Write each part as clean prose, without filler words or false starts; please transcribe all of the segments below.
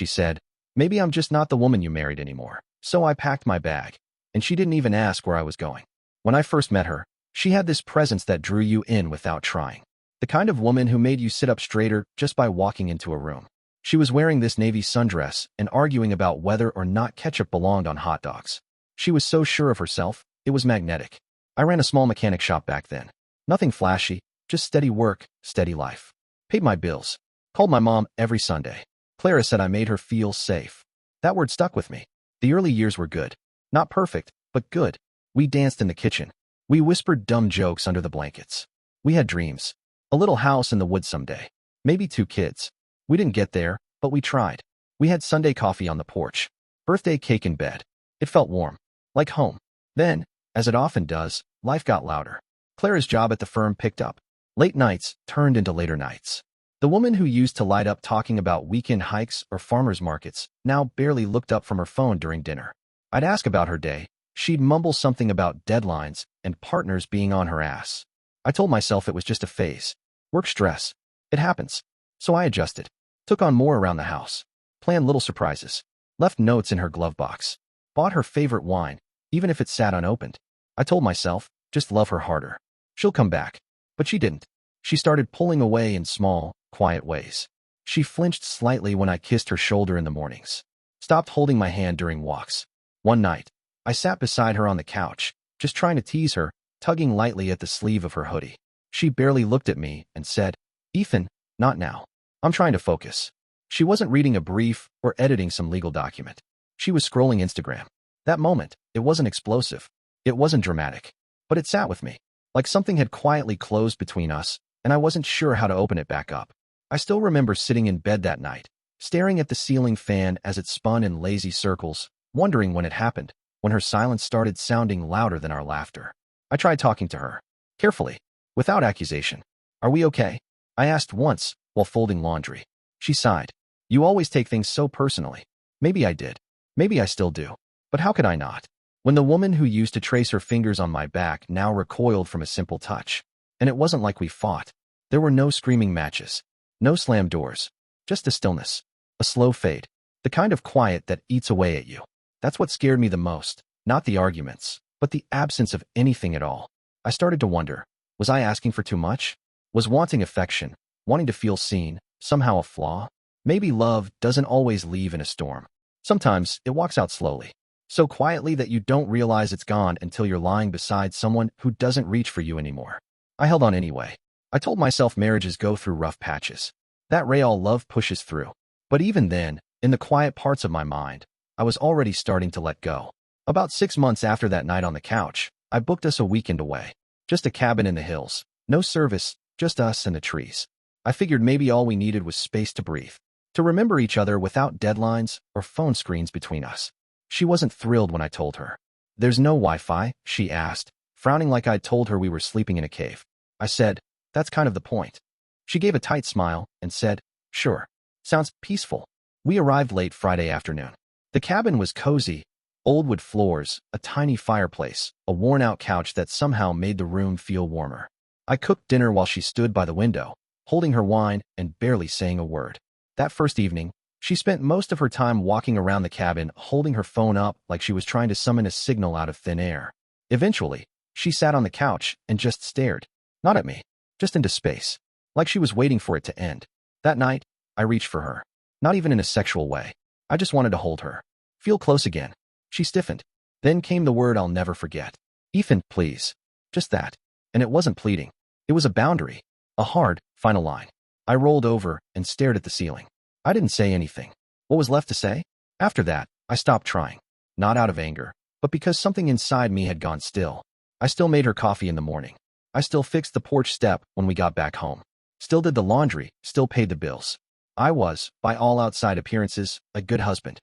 she said. Maybe I'm just not the woman you married anymore. So I packed my bag, and she didn't even ask where I was going. When I first met her, she had this presence that drew you in without trying. The kind of woman who made you sit up straighter just by walking into a room. She was wearing this navy sundress and arguing about whether or not ketchup belonged on hot dogs. She was so sure of herself, it was magnetic. I ran a small mechanic shop back then. Nothing flashy, just steady work, steady life. Paid my bills. Called my mom every Sunday. Clara said I made her feel safe. That word stuck with me. The early years were good. Not perfect, but good. We danced in the kitchen. We whispered dumb jokes under the blankets. We had dreams. A little house in the woods someday. Maybe 2 kids. We didn't get there, but we tried. We had Sunday coffee on the porch. Birthday cake in bed. It felt warm. Like home. Then, as it often does, life got louder. Clara's job at the firm picked up. Late nights turned into later nights. The woman who used to light up talking about weekend hikes or farmers markets now barely looked up from her phone during dinner. I'd ask about her day. She'd mumble something about deadlines and partners being on her ass. I told myself it was just a phase. Work stress. It happens. So I adjusted. Took on more around the house. Planned little surprises. Left notes in her glove box. Bought her favorite wine, even if it sat unopened. I told myself, just love her harder. She'll come back. But she didn't. She started pulling away in small, quiet ways. She flinched slightly when I kissed her shoulder in the mornings. Stopped holding my hand during walks. One night, I sat beside her on the couch, just trying to tease her, tugging lightly at the sleeve of her hoodie. She barely looked at me and said, "Ethan, not now. I'm trying to focus." She wasn't reading a brief or editing some legal document. She was scrolling Instagram. That moment, it wasn't explosive. It wasn't dramatic. But it sat with me. Like something had quietly closed between us, and I wasn't sure how to open it back up. I still remember sitting in bed that night, staring at the ceiling fan as it spun in lazy circles, wondering when it happened, when her silence started sounding louder than our laughter. I tried talking to her. Carefully. Without accusation. "Are we okay?" I asked once, while folding laundry. She sighed. "You always take things so personally." Maybe I did. Maybe I still do. But how could I not? When the woman who used to trace her fingers on my back now recoiled from a simple touch. And it wasn't like we fought. There were no screaming matches. No slammed doors. Just a stillness. A slow fade. The kind of quiet that eats away at you. That's what scared me the most. Not the arguments, but the absence of anything at all. I started to wonder. Was I asking for too much? Was wanting affection, wanting to feel seen, somehow a flaw? Maybe love doesn't always leave in a storm. Sometimes it walks out slowly. So quietly that you don't realize it's gone until you're lying beside someone who doesn't reach for you anymore. I held on anyway. I told myself marriages go through rough patches. That real love pushes through. But even then, in the quiet parts of my mind, I was already starting to let go. About 6 months after that night on the couch, I booked us a weekend away. Just a cabin in the hills. No service, just us and the trees. I figured maybe all we needed was space to breathe. To remember each other without deadlines or phone screens between us. She wasn't thrilled when I told her. "There's no Wi-Fi?" she asked, frowning like I'd told her we were sleeping in a cave. I said, "That's kind of the point." She gave a tight smile and said, "Sure. Sounds peaceful." We arrived late Friday afternoon. The cabin was cozy. Old wood floors, a tiny fireplace, a worn-out couch that somehow made the room feel warmer. I cooked dinner while she stood by the window, holding her wine and barely saying a word. That first evening, she spent most of her time walking around the cabin, holding her phone up like she was trying to summon a signal out of thin air. Eventually, she sat on the couch and just stared. Not at me, just into space, like she was waiting for it to end. That night, I reached for her. Not even in a sexual way. I just wanted to hold her. Feel close again. She stiffened. Then came the word I'll never forget. "Ethan, please." Just that. And it wasn't pleading. It was a boundary. A hard, final line. I rolled over and stared at the ceiling. I didn't say anything. What was left to say? After that, I stopped trying. Not out of anger, but because something inside me had gone still. I still made her coffee in the morning. I still fixed the porch step when we got back home. Still did the laundry, still paid the bills. I was, by all outside appearances, a good husband.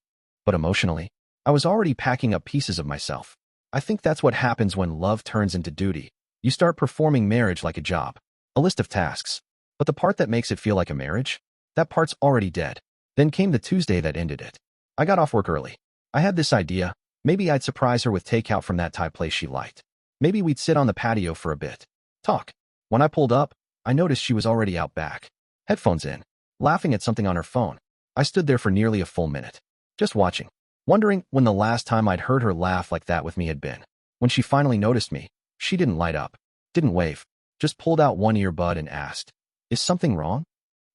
But emotionally, I was already packing up pieces of myself. I think that's what happens when love turns into duty. You start performing marriage like a job, a list of tasks. But the part that makes it feel like a marriage, that part's already dead. Then came the Tuesday that ended it. I got off work early. I had this idea. Maybe I'd surprise her with takeout from that Thai place she liked. Maybe we'd sit on the patio for a bit. Talk. When I pulled up, I noticed she was already out back. Headphones in. Laughing at something on her phone. I stood there for nearly a full minute, just watching, wondering when the last time I'd heard her laugh like that with me had been. When she finally noticed me, she didn't light up, didn't wave, just pulled out one earbud and asked, "Is something wrong?"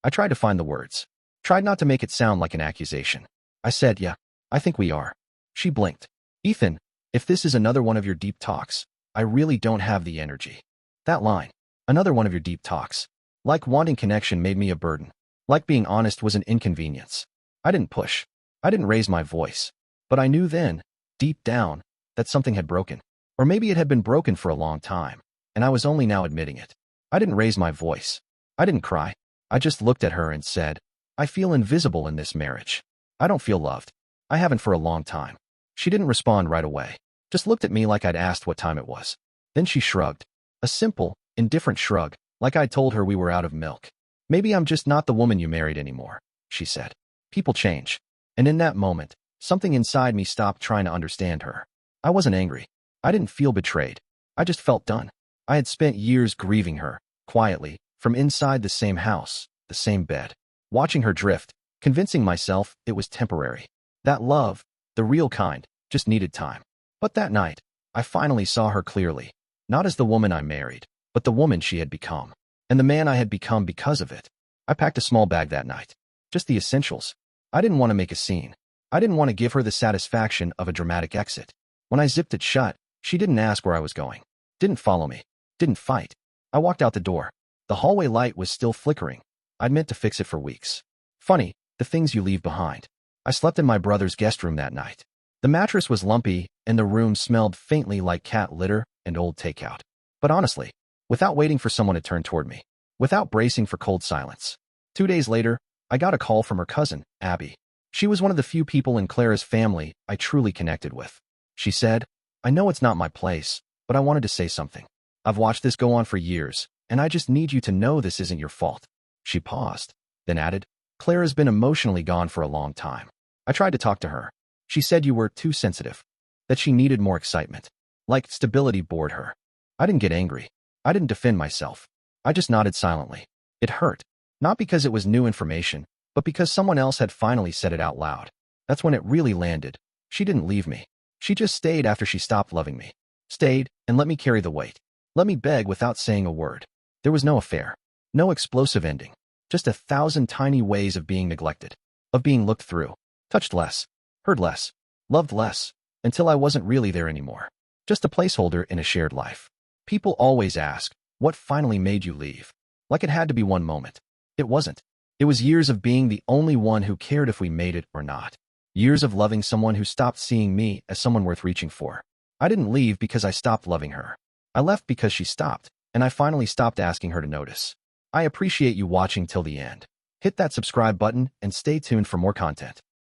I tried to find the words, tried not to make it sound like an accusation. I said, "Yeah, I think we are." She blinked. "Ethan, if this is another one of your deep talks, I really don't have the energy." That line, another one of your deep talks, like wanting connection made me a burden, like being honest was an inconvenience. I didn't push. I didn't raise my voice. But I knew then, deep down, that something had broken. Or maybe it had been broken for a long time, and I was only now admitting it. I didn't raise my voice. I didn't cry. I just looked at her and said, "I feel invisible in this marriage. I don't feel loved. I haven't for a long time." She didn't respond right away, just looked at me like I'd asked what time it was. Then she shrugged. A simple, indifferent shrug, like I'd told her we were out of milk. "Maybe I'm just not the woman you married anymore," she said. People change. And in that moment, something inside me stopped trying to understand her. I wasn't angry. I didn't feel betrayed. I just felt done. I had spent years grieving her, quietly, from inside the same house, the same bed, watching her drift, convincing myself it was temporary. That love, the real kind, just needed time. But that night, I finally saw her clearly, not as the woman I married, but the woman she had become, and the man I had become because of it. I packed a small bag that night, just the essentials. I didn't want to make a scene. I didn't want to give her the satisfaction of a dramatic exit. When I zipped it shut, she didn't ask where I was going, didn't follow me, didn't fight. I walked out the door. The hallway light was still flickering. I'd meant to fix it for weeks. Funny, the things you leave behind. I slept in my brother's guest room that night. The mattress was lumpy, and the room smelled faintly like cat litter and old takeout. But honestly, without waiting for someone to turn toward me, without bracing for cold silence. 2 days later, I got a call from her cousin, Abby. She was one of the few people in Clara's family I truly connected with. She said, "I know it's not my place, but I wanted to say something. I've watched this go on for years, and I just need you to know this isn't your fault." She paused, then added, "Clara's been emotionally gone for a long time. I tried to talk to her. She said you were too sensitive, that she needed more excitement. Like stability bored her." I didn't get angry. I didn't defend myself. I just nodded silently. It hurt, not because it was new information, but because someone else had finally said it out loud. That's when it really landed. She didn't leave me. She just stayed after she stopped loving me. Stayed and let me carry the weight. Let me beg without saying a word. There was no affair. No explosive ending. Just 1,000 tiny ways of being neglected. Of being looked through. Touched less. Heard less. Loved less. Until I wasn't really there anymore. Just a placeholder in a shared life. People always ask, what finally made you leave? Like it had to be one moment. It wasn't. It was years of being the only one who cared if we made it or not. Years of loving someone who stopped seeing me as someone worth reaching for. I didn't leave because I stopped loving her. I left because she stopped, and I finally stopped asking her to notice. I appreciate you watching till the end. Hit that subscribe button and stay tuned for more content.